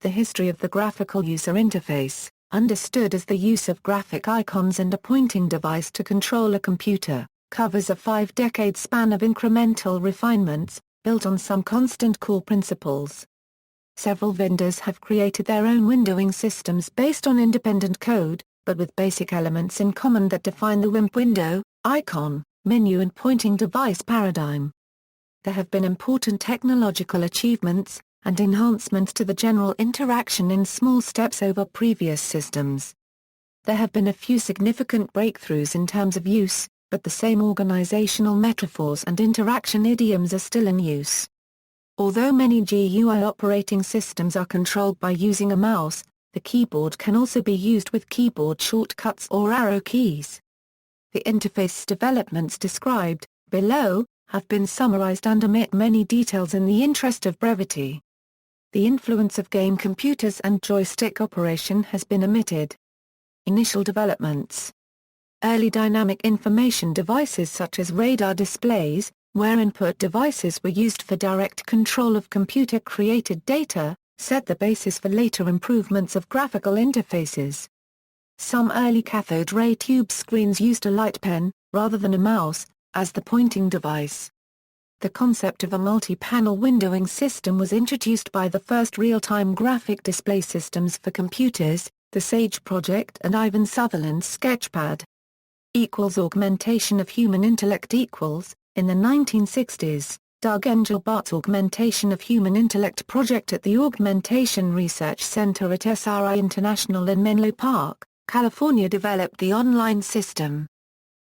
The history of the graphical user interface, understood as the use of graphic icons and a pointing device to control a computer, covers a 5-decade span of incremental refinements, built on some constant core principles. Several vendors have created their own windowing systems based on independent code, but with basic elements in common that define the WIMP window, icon, menu and pointing device paradigm. There have been important technological achievements, and enhancements to the general interaction in small steps over previous systems. There have been a few significant breakthroughs in terms of use, but the same organizational metaphors and interaction idioms are still in use. Although many GUI operating systems are controlled by using a mouse, the keyboard can also be used with keyboard shortcuts or arrow keys. The interface developments described below have been summarized and omit many details in the interest of brevity. The influence of game computers and joystick operation has been omitted. Initial developments. Early dynamic information devices such as radar displays, where input devices were used for direct control of computer-created data, set the basis for later improvements of graphical interfaces. Some early cathode ray tube screens used a light pen, rather than a mouse, as the pointing device. The concept of a multi-panel windowing system was introduced by the first real-time graphic display systems for computers, the SAGE project and Ivan Sutherland's Sketchpad. Augmentation of human intellect equals, in the 1960s, Doug Engelbart's Augmentation of Human Intellect project at the Augmentation Research Center at SRI International in Menlo Park, California developed the online system.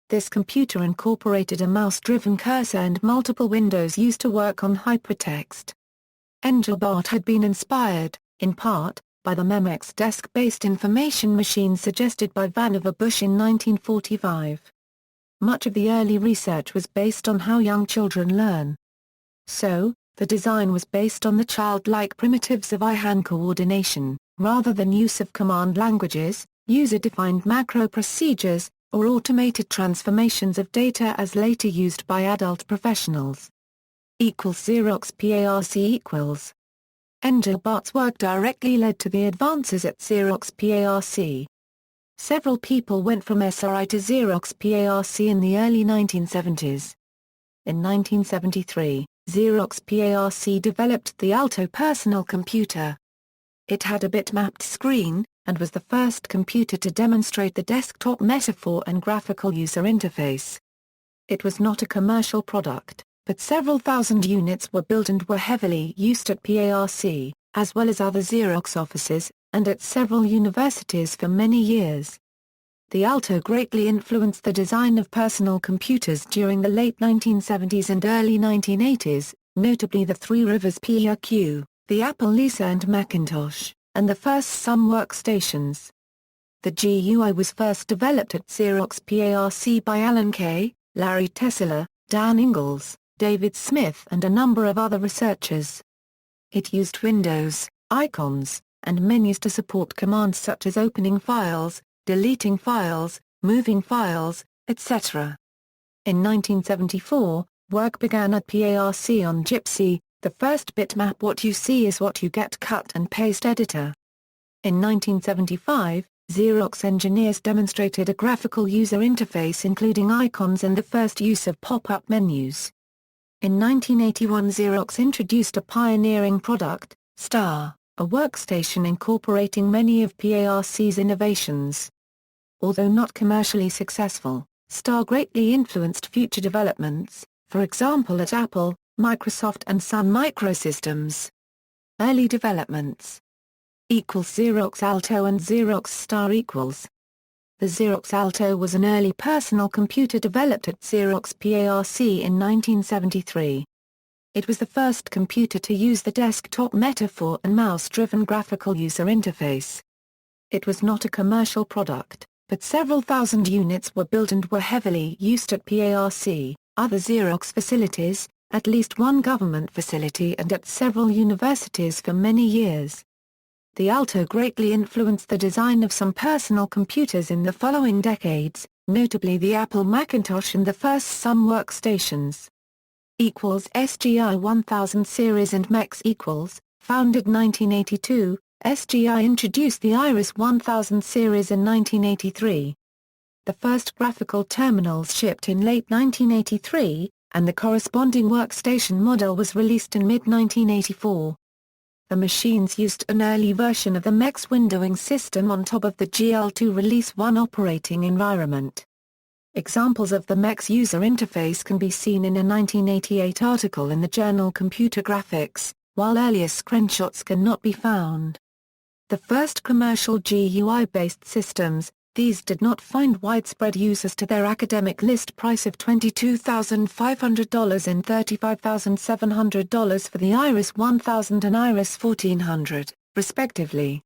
This computer incorporated a mouse-driven cursor and multiple windows used to work on hypertext. Engelbart had been inspired, in part, by the MEMEX desk-based information machine suggested by Vannevar Bush in 1945. Much of the early research was based on how young children learn. So, the design was based on the childlike primitives of eye-hand coordination, rather than use of command languages, user-defined macro procedures, or automated transformations of data as later used by adult professionals. Xerox Parc. Engelbart's work directly led to the advances at Xerox Parc. Several people went from SRI to Xerox Parc in the early 1970s. In 1973, Xerox Parc developed the Alto personal computer. It had a bitmapped screen, and was the first computer to demonstrate the desktop metaphor and graphical user interface. It was not a commercial product, but several thousand units were built and were heavily used at PARC, as well as other Xerox offices, and at several universities for many years. The Alto greatly influenced the design of personal computers during the late 1970s and early 1980s, notably the Three Rivers PRQ, the Apple Lisa and Macintosh, and the first Sun workstations. The GUI was first developed at Xerox Parc by Alan Kay, Larry Tesler, Dan Ingalls, David Smith and a number of other researchers. It used windows, icons, and menus to support commands such as opening files, deleting files, moving files, etc. In 1974, work began at PARC on Gypsy, the first bitmap what you see is what you get cut and paste editor. In 1975, Xerox engineers demonstrated a graphical user interface including icons and the first use of pop-up menus. In 1981 Xerox introduced a pioneering product, Star, a workstation incorporating many of PARC's innovations. Although not commercially successful, Star greatly influenced future developments, for example at Apple, Microsoft and Sun Microsystems. Early developments. Xerox Alto and Xerox Star. The Xerox Alto was an early personal computer developed at Xerox Parc in 1973. It was the first computer to use the desktop metaphor and mouse-driven graphical user interface. It was not a commercial product, but several thousand units were built and were heavily used at PARC, other Xerox facilities, at least one government facility and at several universities for many years. The Alto greatly influenced the design of some personal computers in the following decades, notably the Apple Macintosh and the first Sun workstations. SGI 1000 series and MEX founded 1982, SGI introduced the Iris 1000 series in 1983. The first graphical terminals shipped in late 1983, and the corresponding workstation model was released in mid-1984. The machines used an early version of the MEX windowing system on top of the GL2 Release 1 operating environment. Examples of the MEX user interface can be seen in a 1988 article in the journal Computer Graphics, while earlier screenshots cannot be found. The first commercial GUI-based systems, these did not find widespread use as to their academic list price of $22,500 and $35,700 for the Iris 1000 and Iris 1400, respectively.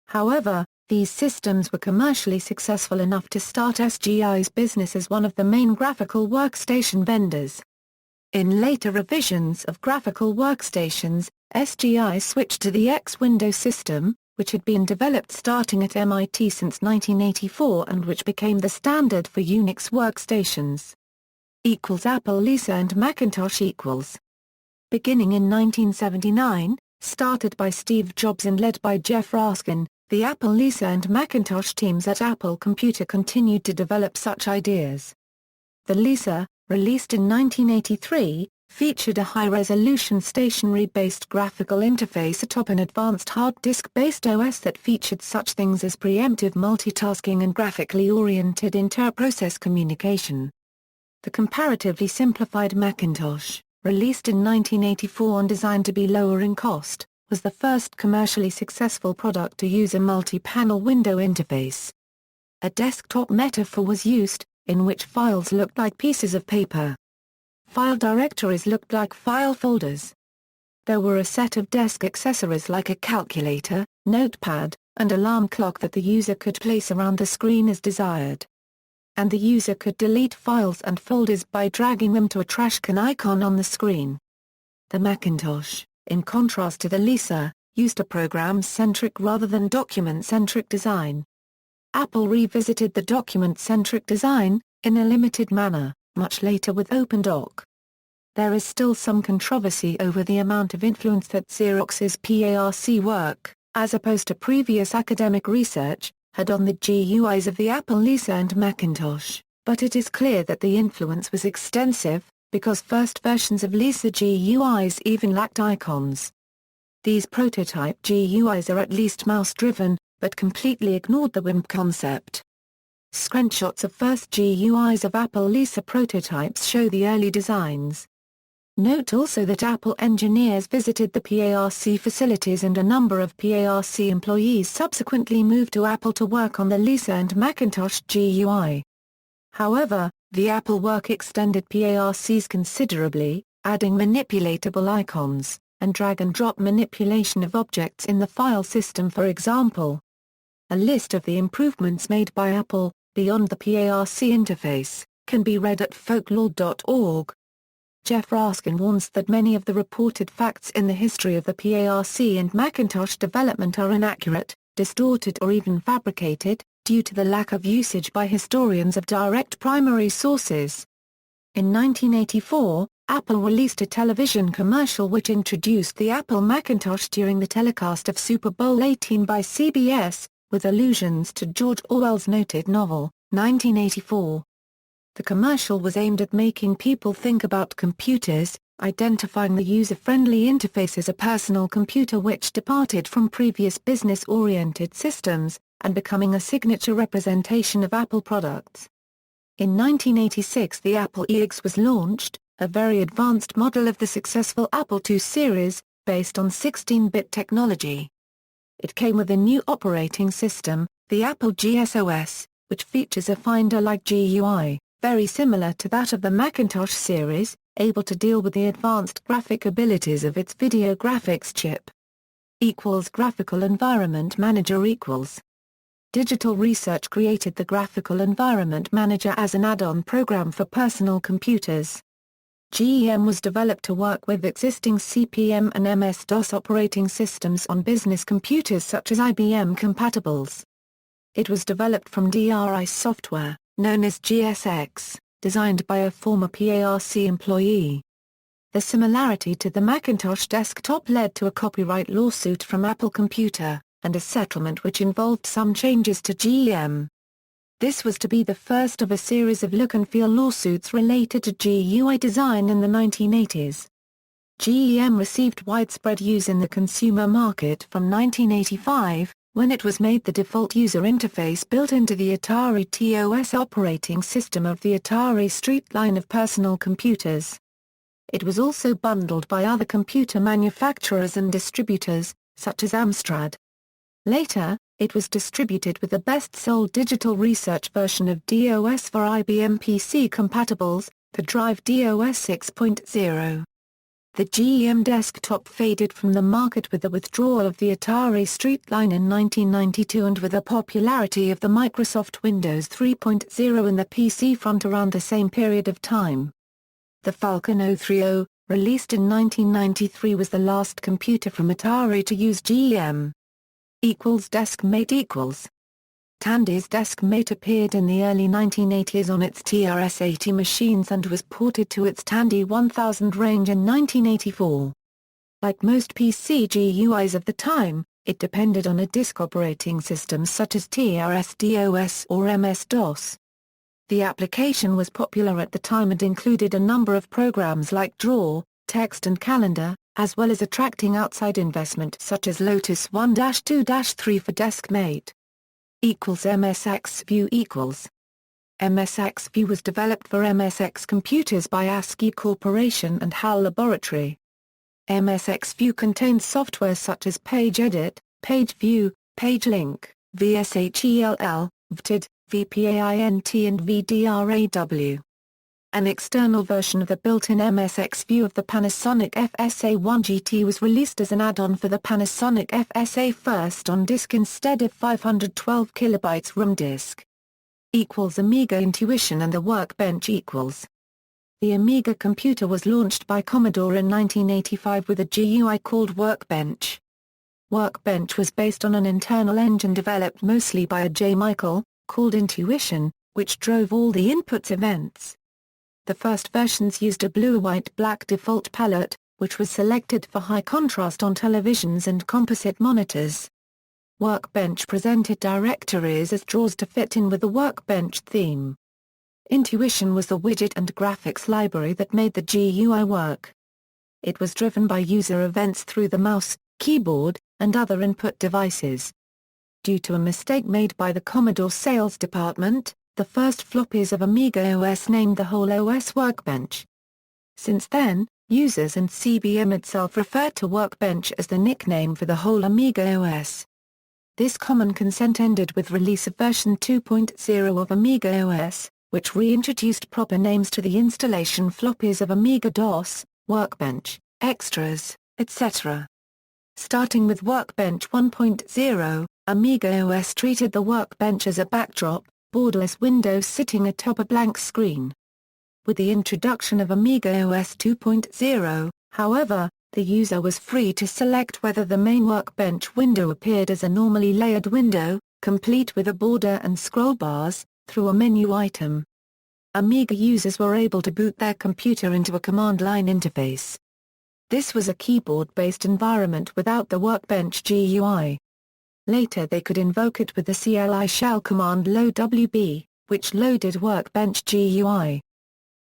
However, these systems were commercially successful enough to start SGI's business as one of the main graphical workstation vendors. In later revisions of graphical workstations, SGI switched to the X Window system, which had been developed starting at MIT since 1984 and which became the standard for Unix workstations. Apple Lisa and Macintosh equals. Beginning in 1979, started by Steve Jobs and led by Jeff Raskin, the Apple Lisa and Macintosh teams at Apple Computer continued to develop such ideas. The Lisa, released in 1983, featured a high-resolution stationary-based graphical interface atop an advanced hard disk-based OS that featured such things as preemptive multitasking and graphically oriented inter-process communication. The comparatively simplified Macintosh, released in 1984 and designed to be lower in cost, was the first commercially successful product to use a multi-panel window interface. A desktop metaphor was used, in which files looked like pieces of paper. File directories looked like file folders. There were a set of desk accessories like a calculator, notepad, and alarm clock that the user could place around the screen as desired. And the user could delete files and folders by dragging them to a trash can icon on the screen. The Macintosh, in contrast to the Lisa, used a program-centric rather than document-centric design. Apple revisited the document-centric design, in a limited manner, much later with OpenDoc. There is still some controversy over the amount of influence that Xerox's PARC work, as opposed to previous academic research, had on the GUIs of the Apple Lisa and Macintosh, but it is clear that the influence was extensive, because first versions of Lisa GUIs even lacked icons. These prototype GUIs are at least mouse-driven, but completely ignored the WIMP concept. Screenshots of first GUIs of Apple Lisa prototypes show the early designs. Note also that Apple engineers visited the PARC facilities and a number of PARC employees subsequently moved to Apple to work on the Lisa and Macintosh GUI. However, the Apple work extended PARCs considerably, adding manipulatable icons, and drag-and-drop manipulation of objects in the file system, for example. A list of the improvements made by Apple, beyond the PARC interface, can be read at folklore.org. Jeff Raskin warns that many of the reported facts in the history of the PARC and Macintosh development are inaccurate, distorted or even fabricated, due to the lack of usage by historians of direct primary sources. In 1984, Apple released a television commercial which introduced the Apple Macintosh during the telecast of Super Bowl XVIII by CBS, with allusions to George Orwell's noted novel, 1984. The commercial was aimed at making people think about computers, identifying the user-friendly interface as a personal computer which departed from previous business-oriented systems, and becoming a signature representation of Apple products. In 1986 the Apple IIX was launched, a very advanced model of the successful Apple II series, based on 16-bit technology. It came with a new operating system, the Apple GSOS, which features a Finder-like GUI, very similar to that of the Macintosh series, able to deal with the advanced graphic abilities of its video graphics chip. Graphical Environment Manager equals. Digital Research created the Graphical Environment Manager as an add-on program for personal computers. GEM was developed to work with existing CP/M and MS-DOS operating systems on business computers such as IBM compatibles. It was developed from DRI software, known as GSX, designed by a former PARC employee. The similarity to the Macintosh desktop led to a copyright lawsuit from Apple Computer, and a settlement which involved some changes to GUI. This was to be the first of a series of look-and-feel lawsuits related to GUI design in the 1980s. GEM received widespread use in the consumer market from 1985, when it was made the default user interface built into the Atari TOS operating system of the Atari ST line of personal computers. It was also bundled by other computer manufacturers and distributors, such as Amstrad. Later, it was distributed with the best-sold digital research version of DOS for IBM PC compatibles, the Drive DOS 6.0. The GEM desktop faded from the market with the withdrawal of the Atari ST line in 1992 and with the popularity of the Microsoft Windows 3.0 in the PC front around the same period of time. The Falcon 030, released in 1993, was the last computer from Atari to use GEM. Deskmate Tandy's Deskmate appeared in the early 1980s on its TRS-80 machines and was ported to its Tandy 1000 range in 1984. Like most PC GUIs of the time, it depended on a disk operating system such as TRS-DOS or MS-DOS. The application was popular at the time and included a number of programs like Draw, Text and Calendar, as well as attracting outside investment such as Lotus 1-2-3 for Deskmate. MSX View MSX View was developed for MSX computers by ASCII Corporation and HAL Laboratory. MSX View contains software such as Page Edit, Page View, Page Link, VSHELL, VTID, VPAINT and VDRAW. An external version of the built-in MSX View of the Panasonic FSA-1 GT was released as an add-on for the Panasonic FSA First on disk instead of 512 KB ROM disk. Amiga Intuition and the Workbench The Amiga computer was launched by Commodore in 1985 with a GUI called Workbench. Workbench was based on an internal engine developed mostly by a J. Michael, called Intuition, which drove all the inputs events. The first versions used a blue-white-black default palette, which was selected for high contrast on televisions and composite monitors. Workbench presented directories as drawers to fit in with the Workbench theme. Intuition was the widget and graphics library that made the GUI work. It was driven by user events through the mouse, keyboard, and other input devices. Due to a mistake made by the Commodore sales department, the first floppies of Amiga OS named the whole OS Workbench. Since then, users and CBM itself referred to Workbench as the nickname for the whole Amiga OS. This common consent ended with release of version 2.0 of Amiga OS, which reintroduced proper names to the installation floppies of Amiga DOS, Workbench, Extras, etc. Starting with Workbench 1.0, Amiga OS treated the Workbench as a backdrop, borderless window sitting atop a blank screen. With the introduction of Amiga OS 2.0, however, the user was free to select whether the main Workbench window appeared as a normally layered window, complete with a border and scroll bars, through a menu item. Amiga users were able to boot their computer into a command line interface. This was a keyboard-based environment without the Workbench GUI. Later they could invoke it with the CLI shell command load-wb, which loaded Workbench GUI.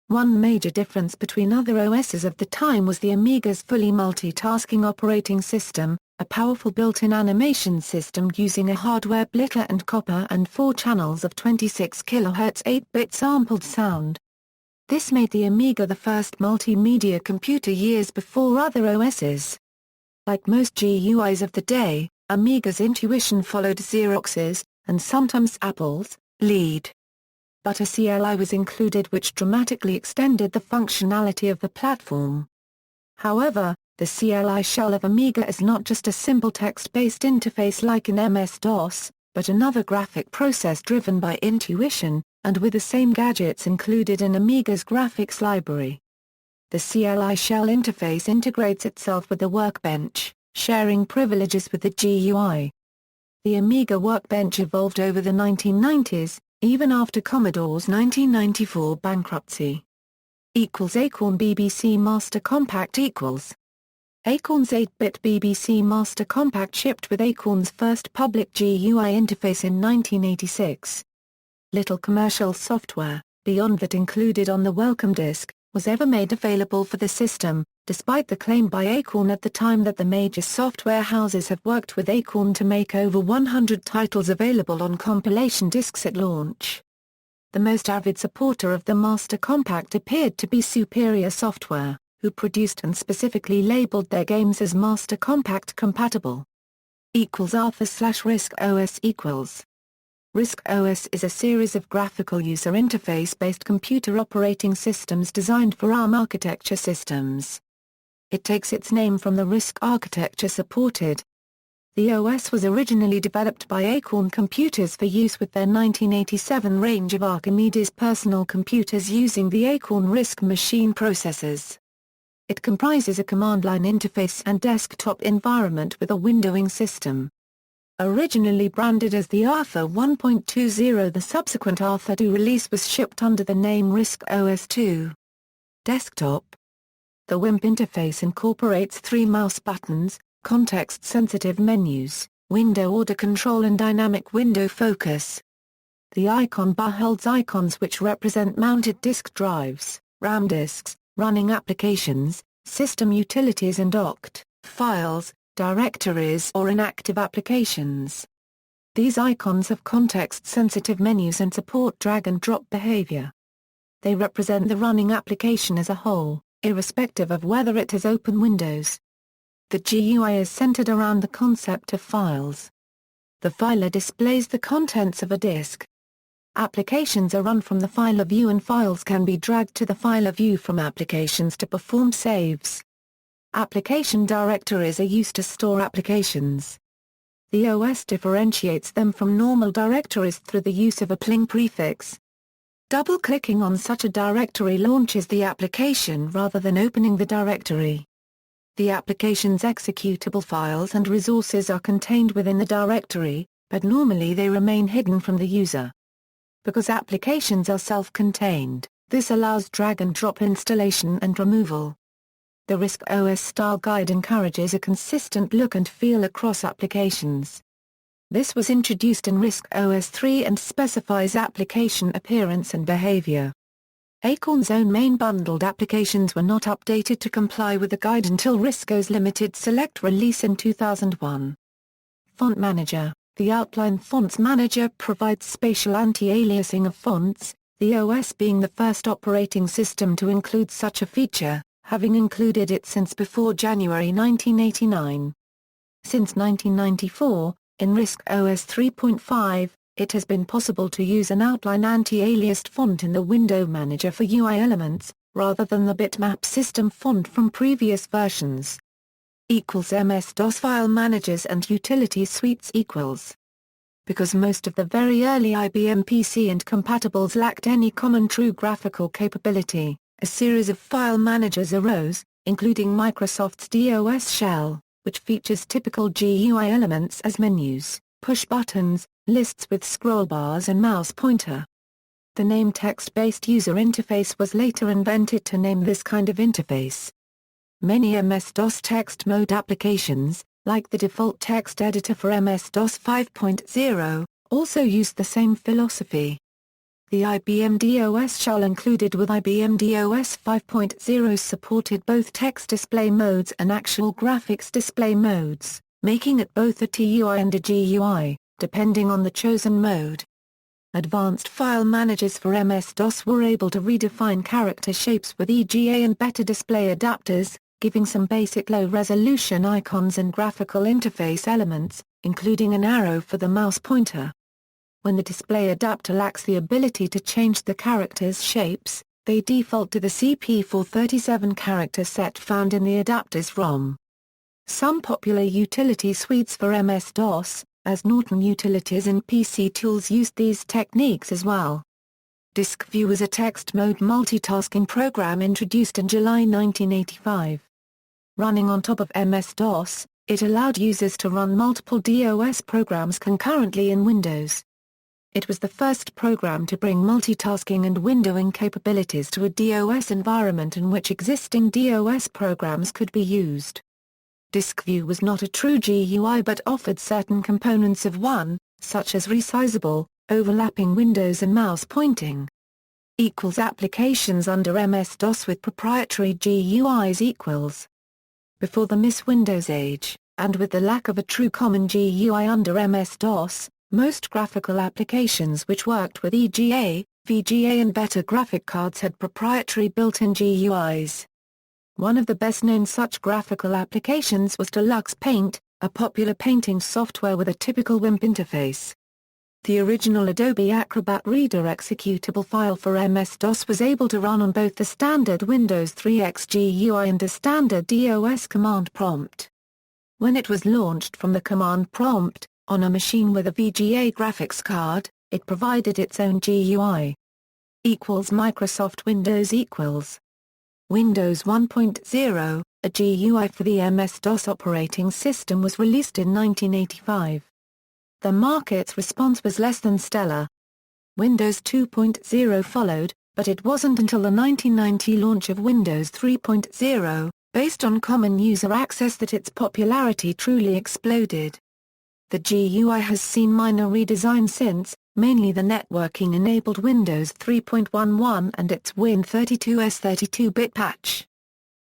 One major difference between other OSs of the time was the Amiga's fully multitasking operating system, a powerful built-in animation system using a hardware blitter and copper and 4 channels of 26 kHz 8-bit sampled sound. This made the Amiga the first multimedia computer years before other OSs. Like most GUIs of the day, Amiga's Intuition followed Xerox's, and sometimes Apple's, lead. But a CLI was included which dramatically extended the functionality of the platform. However, the CLI shell of Amiga is not just a simple text-based interface like in MS-DOS, but another graphic process driven by Intuition, and with the same gadgets included in Amiga's graphics library. The CLI shell interface integrates itself with the Workbench, sharing privileges with the GUI. The Amiga Workbench evolved over the 1990s, even after Commodore's 1994 bankruptcy. Acorn BBC Master Compact Acorn's 8-bit BBC Master Compact shipped with Acorn's first public GUI interface in 1986. Little commercial software, beyond that included on the welcome disk, was ever made available for the system, despite the claim by Acorn at the time that the major software houses have worked with Acorn to make over 100 titles available on compilation disks at launch. The most avid supporter of the Master Compact appeared to be Superior Software, who produced and specifically labeled their games as Master Compact compatible. /Risc OS equals. Risc OS is a series of graphical user interface-based computer operating systems designed for ARM architecture systems. It takes its name from the Risc architecture supported. The OS was originally developed by Acorn Computers for use with their 1987 range of Archimedes personal computers using the Acorn Risc machine processors. It comprises a command-line interface and desktop environment with a windowing system. Originally branded as the Arthur 1.20, the subsequent Arthur 2 release was shipped under the name Risc OS 2. Desktop. The WIMP interface incorporates 3 mouse buttons, context-sensitive menus, window order control and dynamic window focus. The icon bar holds icons which represent mounted disk drives, RAM disks, running applications, system utilities and oct. Files, directories or inactive applications. These icons have context-sensitive menus and support drag-and-drop behavior. They represent the running application as a whole, irrespective of whether it has open windows. The GUI is centered around the concept of files. The filer displays the contents of a disk. Applications are run from the filer view and files can be dragged to the filer view from applications to perform saves. Application directories are used to store applications. The OS differentiates them from normal directories through the use of a pling prefix. Double-clicking on such a directory launches the application rather than opening the directory. The application's executable files and resources are contained within the directory, but normally they remain hidden from the user. Because applications are self-contained, this allows drag-and-drop installation and removal. The Risc OS Style Guide encourages a consistent look and feel across applications. This was introduced in Risc OS 3 and specifies application appearance and behavior. Acorn's own main bundled applications were not updated to comply with the guide until Risco's limited select release in 2001. Font Manager. The Outline Fonts Manager provides spatial anti-aliasing of fonts, the OS being the first operating system to include such a feature, having included it since before January 1989. Since 1994, in Risc OS 3.5, it has been possible to use an outline anti-aliased font in the window manager for UI elements, rather than the bitmap system font from previous versions. MS-DOS file managers and utility suites equals. Because most of the very early IBM PC and compatibles lacked any common true graphical capability, a series of file managers arose, including Microsoft's DOS shell, which features typical GUI elements as menus, push buttons, lists with scroll bars and mouse pointer. The name text-based user interface was later invented to name this kind of interface. Many MS-DOS text mode applications, like the default text editor for MS-DOS 5.0, also used the same philosophy. The IBM DOS shell included with IBM DOS 5.0 supported both text display modes and actual graphics display modes, making it both a TUI and a GUI, depending on the chosen mode. Advanced file managers for MS-DOS were able to redefine character shapes with EGA and better display adapters, giving some basic low-resolution icons and graphical interface elements, including an arrow for the mouse pointer. When the display adapter lacks the ability to change the character's shapes, they default to the CP437 character set found in the adapter's ROM. Some popular utility suites for MS-DOS, as Norton Utilities and PC Tools, used these techniques as well. Disk View was a text mode multitasking program introduced in July 1985. Running on top of MS-DOS, it allowed users to run multiple DOS programs concurrently in Windows. It was the first program to bring multitasking and windowing capabilities to a DOS environment in which existing DOS programs could be used. Disk view was not a true GUI but offered certain components of one, such as resizable, overlapping windows and mouse pointing. Applications under MS-DOS with proprietary GUIs. Before the Miss Windows age, and with the lack of a true common GUI under MS-DOS, most graphical applications which worked with EGA, VGA and better graphic cards had proprietary built-in GUIs. One of the best-known such graphical applications was Deluxe Paint, a popular painting software with a typical WIMP interface. The original Adobe Acrobat Reader executable file for MS-DOS was able to run on both the standard Windows 3.x GUI and a standard DOS command prompt. When it was launched from the command prompt, on a machine with a VGA graphics card, it provided its own GUI. Microsoft Windows Windows 1.0, a GUI for the MS-DOS operating system was released in 1985. The market's response was less than stellar. Windows 2.0 followed, but it wasn't until the 1990 launch of Windows 3.0, based on common user access, that its popularity truly exploded. The GUI has seen minor redesign since, mainly the networking-enabled Windows 3.11 and its Win32s 32-bit patch.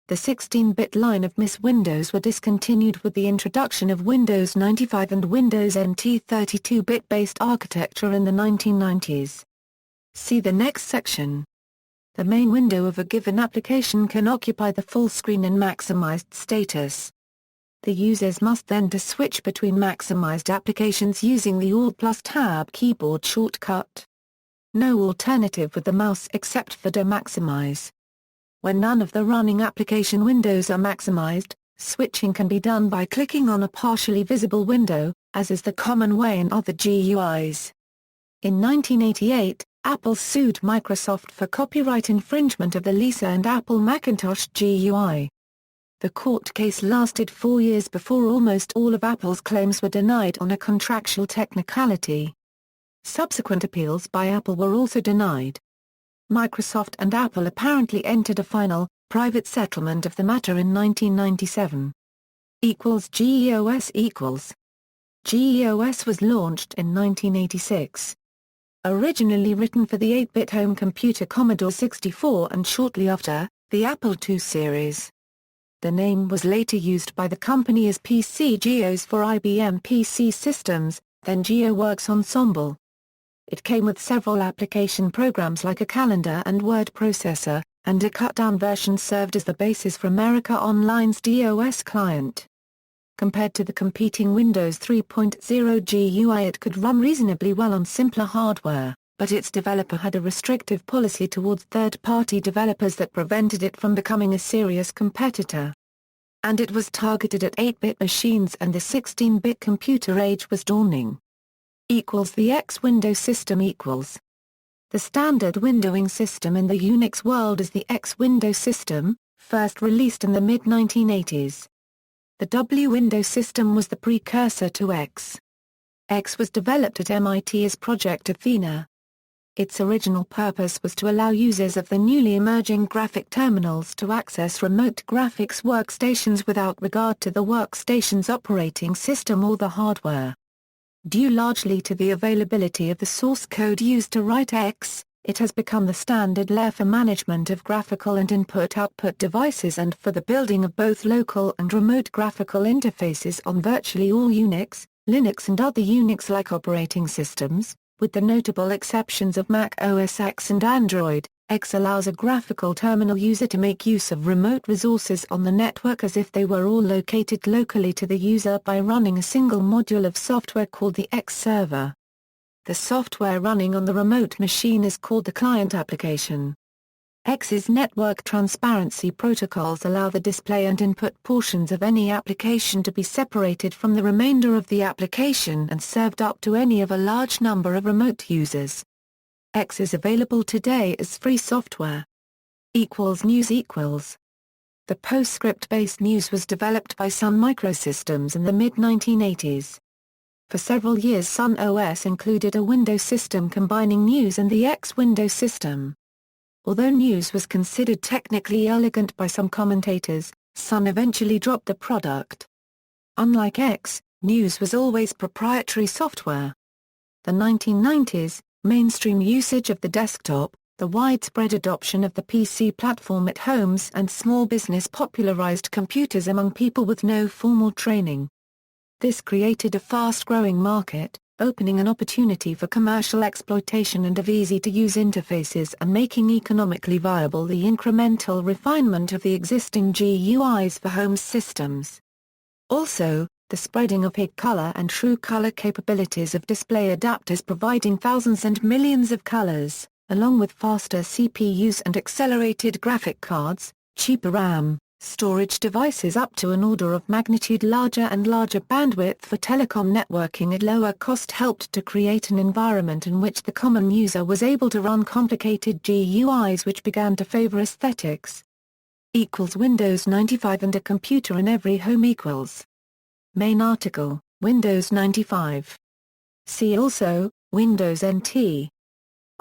The 16-bit line of Miss Windows were discontinued with the introduction of Windows 95 and Windows NT 32-bit based architecture in the 1990s. See the next section. The main window of a given application can occupy the full screen in maximized status. The users must then to switch between maximized applications using the Alt+Tab keyboard shortcut. No alternative with the mouse except for de-maximize. When none of the running application windows are maximized, switching can be done by clicking on a partially visible window, as is the common way in other GUIs. In 1988, Apple sued Microsoft for copyright infringement of the Lisa and Apple Macintosh GUI. The court case lasted 4 years before almost all of Apple's claims were denied on a contractual technicality. Subsequent appeals by Apple were also denied. Microsoft and Apple apparently entered a final, private settlement of the matter in 1997. GEOS GEOS was launched in 1986. Originally written for the 8-bit home computer Commodore 64 and shortly after, the Apple II series. The name was later used by the company as PC Geos for IBM PC systems, then GeoWorks Ensemble. It came with several application programs like a calendar and word processor, and a cut-down version served as the basis for America Online's DOS client. Compared to the competing Windows 3.0 GUI, it could run reasonably well on simpler hardware, but its developer had a restrictive policy towards third-party developers that prevented it from becoming a serious competitor. And it was targeted at 8-bit machines, and the 16-bit computer age was dawning. The X window system The standard windowing system in the Unix world is the X window system, first released in the mid-1980s. The W window system was the precursor to X. X was developed at MIT as Project Athena. Its original purpose was to allow users of the newly emerging graphic terminals to access remote graphics workstations without regard to the workstation's operating system or the hardware. Due largely to the availability of the source code used to write X, it has become the standard layer for management of graphical and input-output devices and for the building of both local and remote graphical interfaces on virtually all Unix, Linux and other Unix-like operating systems, with the notable exceptions of Mac OS X and Android. X allows a graphical terminal user to make use of remote resources on the network as if they were all located locally to the user by running a single module of software called the X server. The software running on the remote machine is called the client application. X's network transparency protocols allow the display and input portions of any application to be separated from the remainder of the application and served up to any of a large number of remote users. X is available today as free software. News The PostScript-based News was developed by Sun Microsystems in the mid-1980s. For several years Sun OS included a Windows system combining News and the X Window system. Although News was considered technically elegant by some commentators, Sun eventually dropped the product. Unlike X, News was always proprietary software. The 1990s, mainstream usage of the desktop, the widespread adoption of the PC platform at homes and small business popularized computers among people with no formal training. This created a fast-growing market, opening an opportunity for commercial exploitation and of easy-to-use interfaces and making economically viable the incremental refinement of the existing GUIs for home systems. Also, the spreading of high color and true color capabilities of display adapters providing thousands and millions of colors, along with faster CPUs and accelerated graphic cards, cheaper RAM, storage devices up to an order of magnitude larger and larger bandwidth for telecom networking at lower cost helped to create an environment in which the common user was able to run complicated GUIs which began to favor aesthetics. Windows 95 and a computer in every home equals. Main article, Windows 95. See also, Windows NT.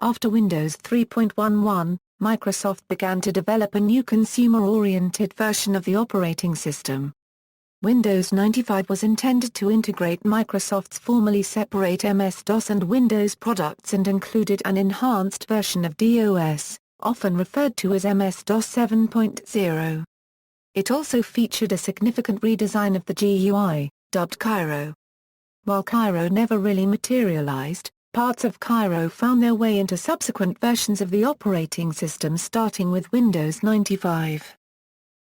After Windows 3.11, Microsoft began to develop a new consumer-oriented version of the operating system. Windows 95 was intended to integrate Microsoft's formerly separate MS-DOS and Windows products and included an enhanced version of DOS, often referred to as MS-DOS 7.0. It also featured a significant redesign of the GUI, dubbed Cairo. While Cairo never really materialized, parts of Cairo found their way into subsequent versions of the operating system starting with Windows 95.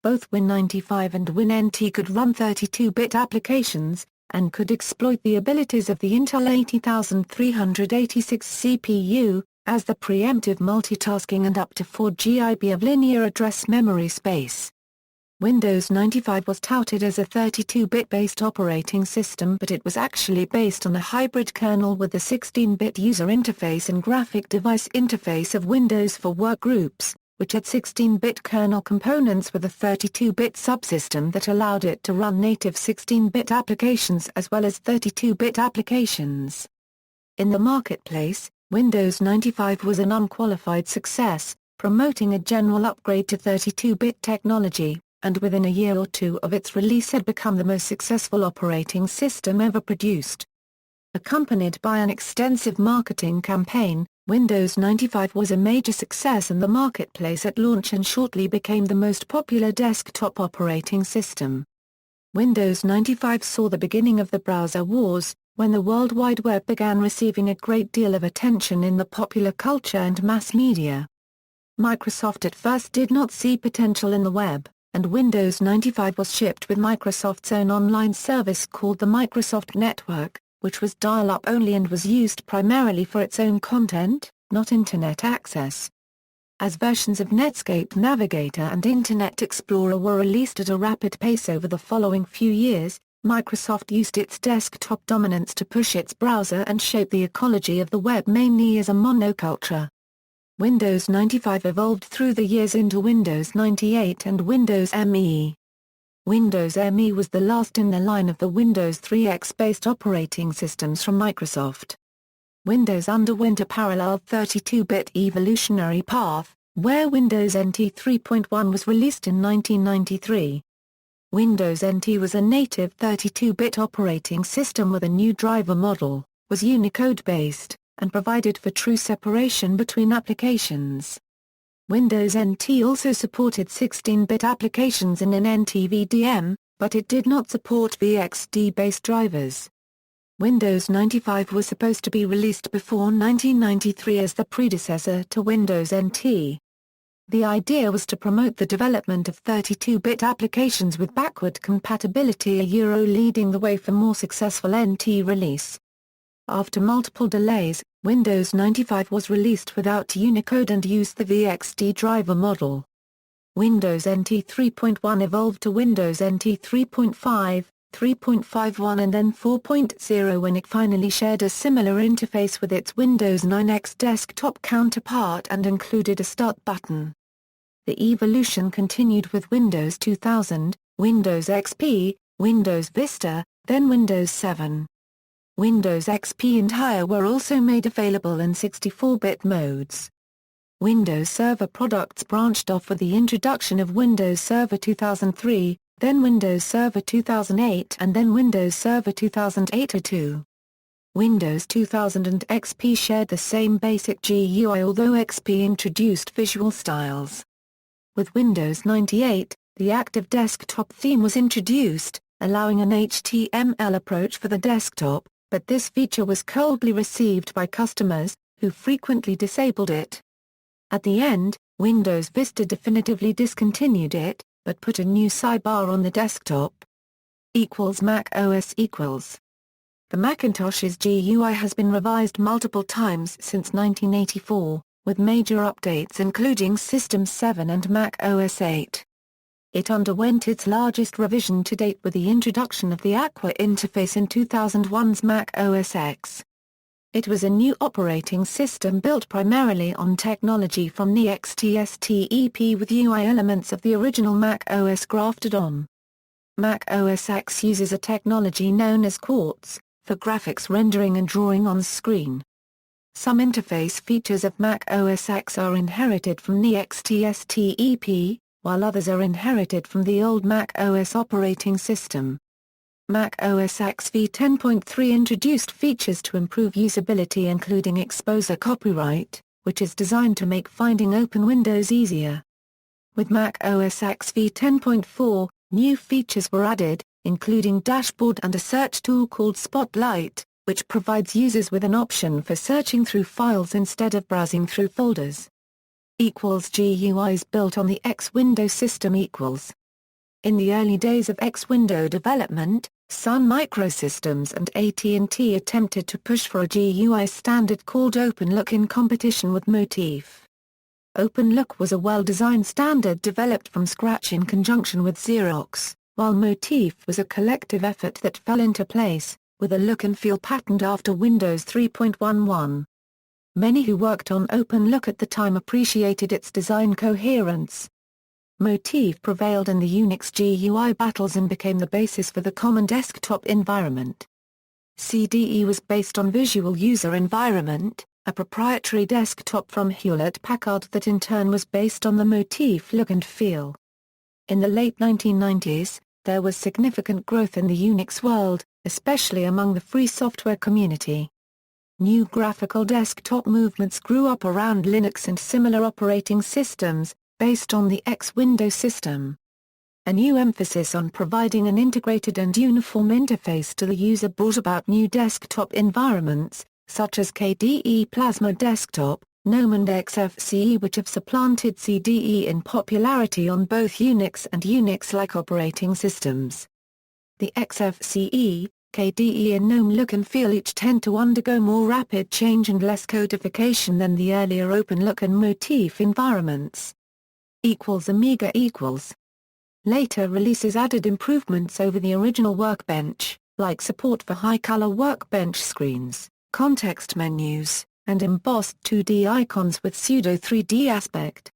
Both Win95 and WinNT could run 32-bit applications, and could exploit the abilities of the Intel 80386 CPU, as the preemptive multitasking and up to 4 GB of linear address memory space. Windows 95 was touted as a 32-bit based operating system, but it was actually based on a hybrid kernel with the 16-bit user interface and graphic device interface of Windows for Workgroups, which had 16-bit kernel components with a 32-bit subsystem that allowed it to run native 16-bit applications as well as 32-bit applications. In the marketplace, Windows 95 was an unqualified success, promoting a general upgrade to 32-bit technology, and within a year or two of its release had become the most successful operating system ever produced. Accompanied by an extensive marketing campaign, Windows 95 was a major success in the marketplace at launch and shortly became the most popular desktop operating system. Windows 95 saw the beginning of the browser wars, when the World Wide Web began receiving a great deal of attention in the popular culture and mass media. Microsoft at first did not see potential in the web, and Windows 95 was shipped with Microsoft's own online service called the Microsoft Network, which was dial-up only and was used primarily for its own content, not Internet access. As versions of Netscape Navigator and Internet Explorer were released at a rapid pace over the following few years, Microsoft used its desktop dominance to push its browser and shape the ecology of the web mainly as a monoculture. Windows 95 evolved through the years into Windows 98 and Windows ME. Windows ME was the last in the line of the Windows 3X-based operating systems from Microsoft. Windows underwent a parallel 32-bit evolutionary path, where Windows NT 3.1 was released in 1993. Windows NT was a native 32-bit operating system with a new driver model, was Unicode-based, and provided for true separation between applications. Windows NT also supported 16-bit applications in an NTVDM, but it did not support VXD-based drivers. Windows 95 was supposed to be released before 1993 as the predecessor to Windows NT. The idea was to promote the development of 32-bit applications with backward compatibility, leading the way for more successful NT release. After multiple delays, Windows 95 was released without Unicode and used the VXD driver model. Windows NT 3.1 evolved to Windows NT 3.5, 3.51 and then 4.0 when it finally shared a similar interface with its Windows 9X desktop counterpart and included a Start button. The evolution continued with Windows 2000, Windows XP, Windows Vista, then Windows 7. Windows XP and higher were also made available in 64-bit modes. Windows Server products branched off with the introduction of Windows Server 2003, then Windows Server 2008 and then Windows Server 2008-02. Windows 2000 and XP shared the same basic GUI, although XP introduced visual styles. With Windows 98, the active desktop theme was introduced, allowing an HTML approach for the desktop, but this feature was coldly received by customers, who frequently disabled it. At the end, Windows Vista definitively discontinued it, but put a new sidebar on the desktop. Mac OS equals. The Macintosh's GUI has been revised multiple times since 1984, with major updates including System 7 and Mac OS 8. It underwent its largest revision to date with the introduction of the Aqua interface in 2001's Mac OS X. It was a new operating system built primarily on technology from the XTSTEP with UI elements of the original Mac OS grafted on. Mac OS X uses a technology known as Quartz, for graphics rendering and drawing on screen. Some interface features of Mac OS X are inherited from the XTSTEP, while others are inherited from the old Mac OS operating system. Mac OS X v10.3 introduced features to improve usability including exposure copyright, which is designed to make finding open windows easier. With Mac OS X v10.4, new features were added, including Dashboard and a search tool called Spotlight, which provides users with an option for searching through files instead of browsing through folders. GUIs built on the X window system. In the early days of X window development, Sun Microsystems and AT&T attempted to push for a GUI standard called OpenLook in competition with Motif. OpenLook was a well-designed standard developed from scratch in conjunction with Xerox, while Motif was a collective effort that fell into place, with a look and feel patterned after Windows 3.11. Many who worked on OpenLook at the time appreciated its design coherence. Motif prevailed in the Unix GUI battles and became the basis for the common desktop environment. CDE was based on Visual User Environment, a proprietary desktop from Hewlett-Packard that in turn was based on the Motif look and feel. In the late 1990s, there was significant growth in the Unix world, especially among the free software community. New graphical desktop movements grew up around Linux and similar operating systems, based on the X window system. A new emphasis on providing an integrated and uniform interface to the user brought about new desktop environments, such as KDE Plasma Desktop, GNOME and XFCE, which have supplanted CDE in popularity on both Unix and Unix-like operating systems. The XFCE, KDE and GNOME look and feel each tend to undergo more rapid change and less codification than the earlier OpenLook and Motif environments. Amiga equals. Later releases added improvements over the original Workbench, like support for high-color Workbench screens, context menus, and embossed 2D icons with pseudo-3D aspect.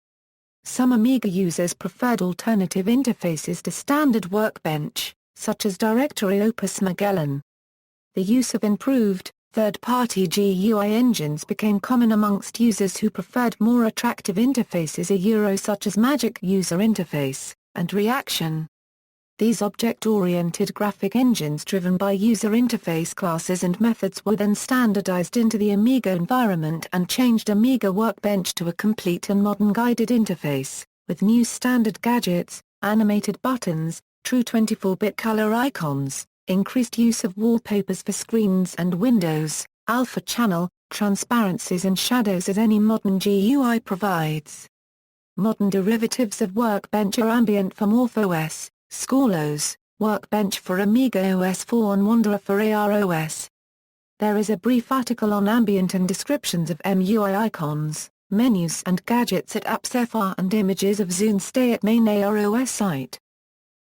Some Amiga users preferred alternative interfaces to standard Workbench, such as Directory Opus Magellan. The use of improved, third-party GUI engines became common amongst users who preferred more attractive interfaces such as Magic User Interface, and Reaction. These object-oriented graphic engines driven by user interface classes and methods were then standardized into the Amiga environment and changed Amiga Workbench to a complete and modern guided interface, with new standard gadgets, animated buttons, true 24-bit color icons, increased use of wallpapers for screens and windows, alpha channel, transparencies and shadows as any modern GUI provides. Modern derivatives of Workbench are Ambient for MorphOS, Scorlos, Workbench for Amiga OS 4 and Wanderer for AROS. There is a brief article on Ambient and descriptions of MUI icons, menus and gadgets at AppsFR and images of Zune Stay at main AROS site.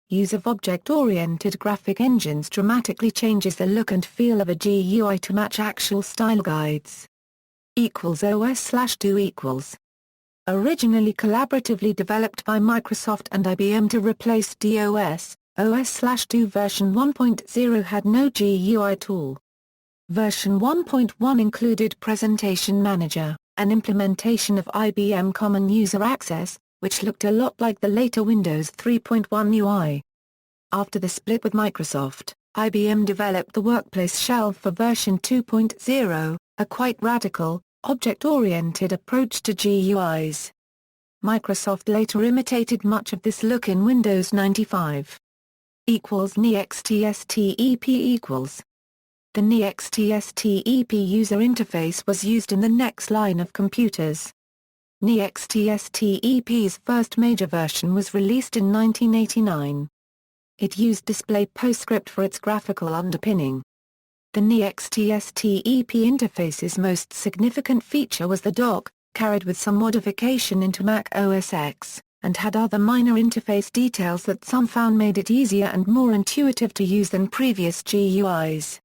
Use of object-oriented graphic engines dramatically changes the look and feel of a GUI to match actual style guides. OS/2 . Originally collaboratively developed by Microsoft and IBM to replace DOS, OS/2 version 1.0 had no GUI tool. Version 1.1 included Presentation Manager, an implementation of IBM Common User Access, which looked a lot like the later Windows 3.1 UI. After the split with Microsoft, IBM developed the Workplace Shell for version 2.0, a quite radical, object-oriented approach to GUIs. Microsoft later imitated much of this look in Windows 95. NEXTSTEP equals. The NEXTSTEP user interface was used in the next line of computers. NEXTSTEP's first major version was released in 1989. It used display PostScript for its graphical underpinning. The NEXTSTEP interface's most significant feature was the dock, carried with some modification into Mac OS X, and had other minor interface details that some found made it easier and more intuitive to use than previous GUIs.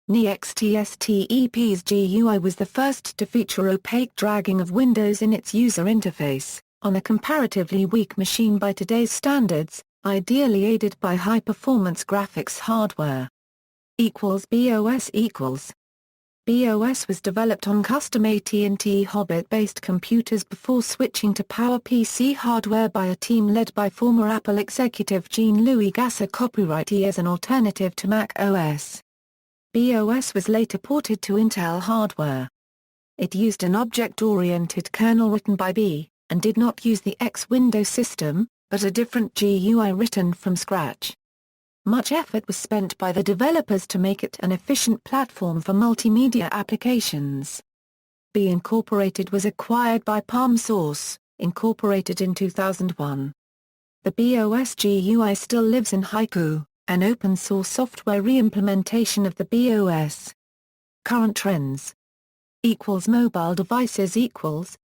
NEXTSTEP's GUI was the first to feature opaque dragging of windows in its user interface, on a comparatively weak machine by today's standards, ideally aided by high-performance graphics hardware. BOS. BOS was developed on custom AT&T Hobbit-based computers before switching to PowerPC hardware by a team led by former Apple executive Jean-Louis Gasser, copyrightee, as an alternative to Mac OS. BOS was later ported to Intel hardware. It used an object-oriented kernel written by B, and did not use the X Window system, but a different GUI written from scratch. Much effort was spent by the developers to make it an efficient platform for multimedia applications. B Incorporated was acquired by Palm Source, Incorporated in 2001. The BOS GUI still lives in Haiku, an open-source software re-implementation of the BOS. Current trends. Mobile devices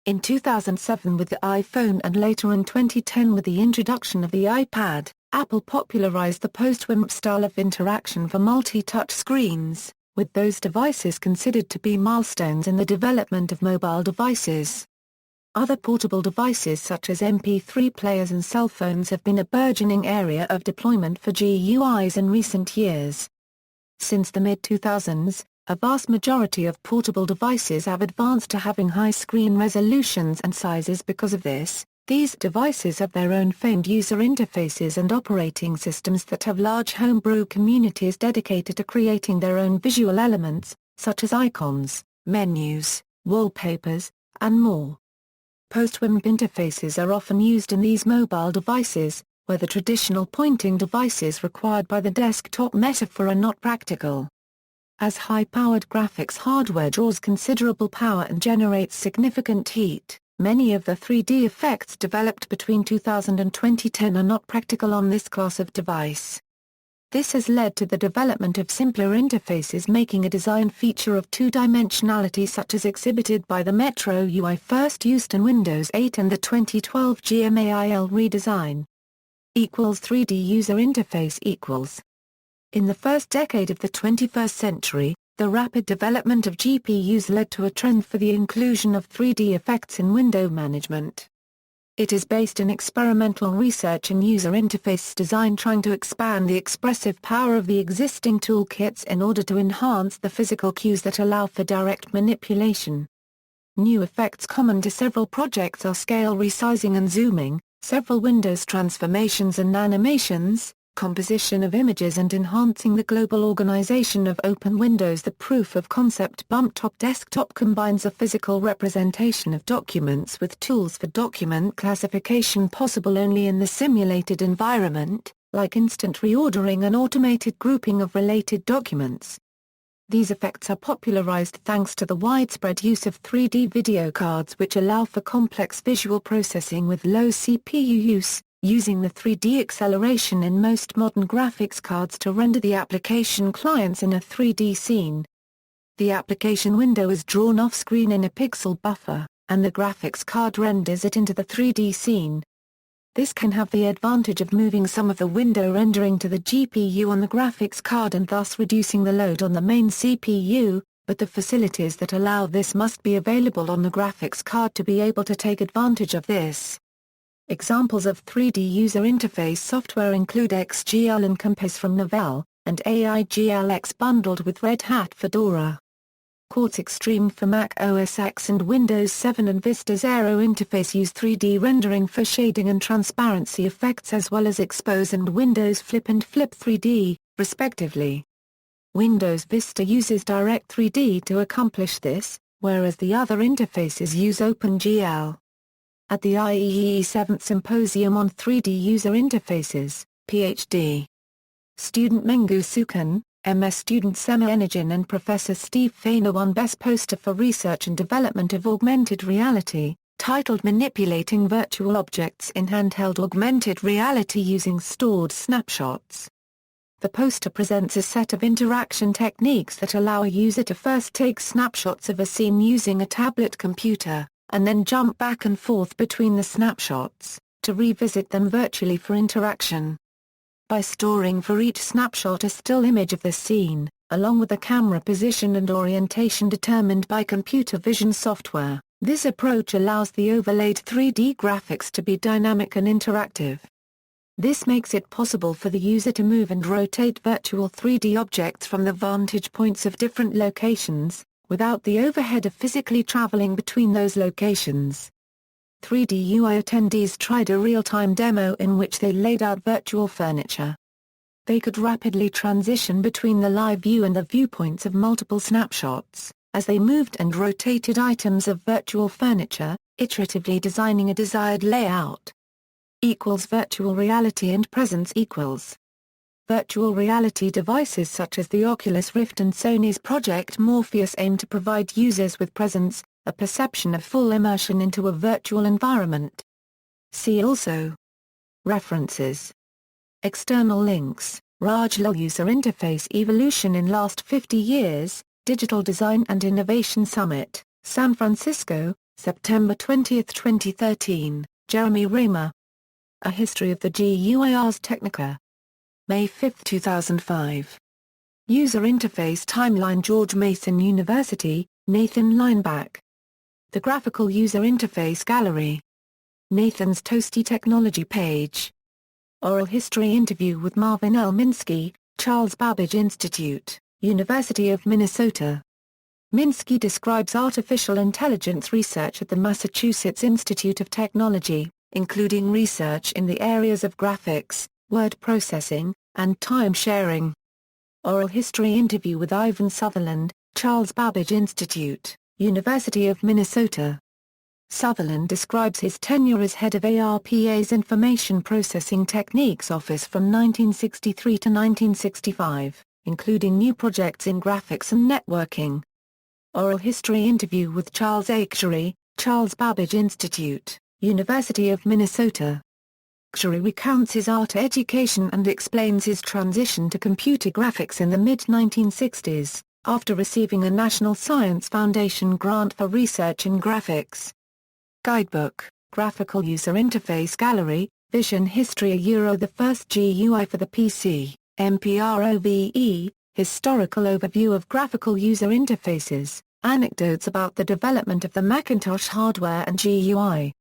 in 2007 with the iPhone and later in 2010 with the introduction of the iPad, Apple popularized the post-WIMP style of interaction for multi-touch screens, with those devices considered to be milestones in the development of mobile devices. Other portable devices such as MP3 players and cell phones have been a burgeoning area of deployment for GUIs in recent years. Since the mid-2000s, a vast majority of portable devices have advanced to having high screen resolutions and sizes. Because of this, these devices have their own famed user interfaces and operating systems that have large homebrew communities dedicated to creating their own visual elements, such as icons, menus, wallpapers, and more. Post-WIMP interfaces are often used in these mobile devices, where the traditional pointing devices required by the desktop metaphor are not practical. As high-powered graphics hardware draws considerable power and generates significant heat, many of the 3D effects developed between 2000 and 2010 are not practical on this class of device. This has led to the development of simpler interfaces, making a design feature of two-dimensionality such as exhibited by the Metro UI first used in Windows 8 and the 2012 GMAIL redesign. 3D user interface. In the first decade of the 21st century, the rapid development of GPUs led to a trend for the inclusion of 3D effects in window management. It is based in experimental research in user interface design, trying to expand the expressive power of the existing toolkits in order to enhance the physical cues that allow for direct manipulation. New effects common to several projects are scale resizing and zooming, several Windows transformations and animations, composition of images, and enhancing the global organization of open windows. The proof of concept bump top desktop combines a physical representation of documents with tools for document classification possible only in the simulated environment, like instant reordering and automated grouping of related documents. These effects are popularized thanks to the widespread use of 3D video cards, which allow for complex visual processing with low CPU use, using the 3D acceleration in most modern graphics cards to render the application clients in a 3D scene. The application window is drawn off-screen in a pixel buffer, and the graphics card renders it into the 3D scene. This can have the advantage of moving some of the window rendering to the GPU on the graphics card and thus reducing the load on the main CPU, but the facilities that allow this must be available on the graphics card to be able to take advantage of this. Examples of 3D user interface software include XGL and Compass from Novell, and AIGLX bundled with Red Hat Fedora. Quartz Extreme for Mac OS X and Windows 7 and Vista Zero interface use 3D rendering for shading and transparency effects as well as Expose and Windows Flip and Flip 3D, respectively. Windows Vista uses Direct 3D to accomplish this, whereas the other interfaces use OpenGL. At the IEEE 7th Symposium on 3D User Interfaces, Ph.D. student Mengu Sukan, MS student Sema Enogin and Professor Steve Fainer won Best Poster for Research and Development of Augmented Reality, titled Manipulating Virtual Objects in Handheld Augmented Reality Using Stored Snapshots. The poster presents a set of interaction techniques that allow a user to first take snapshots of a scene using a tablet computer, and then jump back and forth between the snapshots, to revisit them virtually for interaction. By storing for each snapshot a still image of the scene, along with the camera position and orientation determined by computer vision software, this approach allows the overlaid 3D graphics to be dynamic and interactive. This makes it possible for the user to move and rotate virtual 3D objects from the vantage points of different locations, without the overhead of physically traveling between those locations. 3D UI attendees tried a real-time demo in which they laid out virtual furniture. They could rapidly transition between the live view and the viewpoints of multiple snapshots, as they moved and rotated items of virtual furniture, iteratively designing a desired layout. Virtual reality and presence equals. Virtual reality devices such as the Oculus Rift and Sony's Project Morpheus aim to provide users with presence, a perception of full immersion into a virtual environment. See also. References. External links, Raj-Lal User Interface Evolution in Last 50 Years, Digital Design and Innovation Summit, San Francisco, September 20, 2013, Jeremy Raymer. A History of the GUI Ars Technica. May 5, 2005. User Interface Timeline George Mason University, Nathan Lineback. The Graphical User Interface Gallery. Nathan's Toasty Technology page. Oral History Interview with Marvin L. Minsky, Charles Babbage Institute, University of Minnesota. Minsky describes artificial intelligence research at the Massachusetts Institute of Technology, including research in the areas of graphics, word processing, and time sharing. Oral History Interview with Ivan Sutherland, Charles Babbage Institute, University of Minnesota. Sutherland describes his tenure as head of ARPA's Information Processing Techniques Office from 1963 to 1965, including new projects in graphics and networking. Oral History Interview with Charles Akshari, Charles Babbage Institute, University of Minnesota. Akshari recounts his art education and explains his transition to computer graphics in the mid-1960s, after receiving a National Science Foundation grant for research in graphics. Guidebook, Graphical User Interface Gallery, Vision History the first GUI for the PC, MPROVE, Historical Overview of Graphical User Interfaces, Anecdotes about the development of the Macintosh hardware and GUI,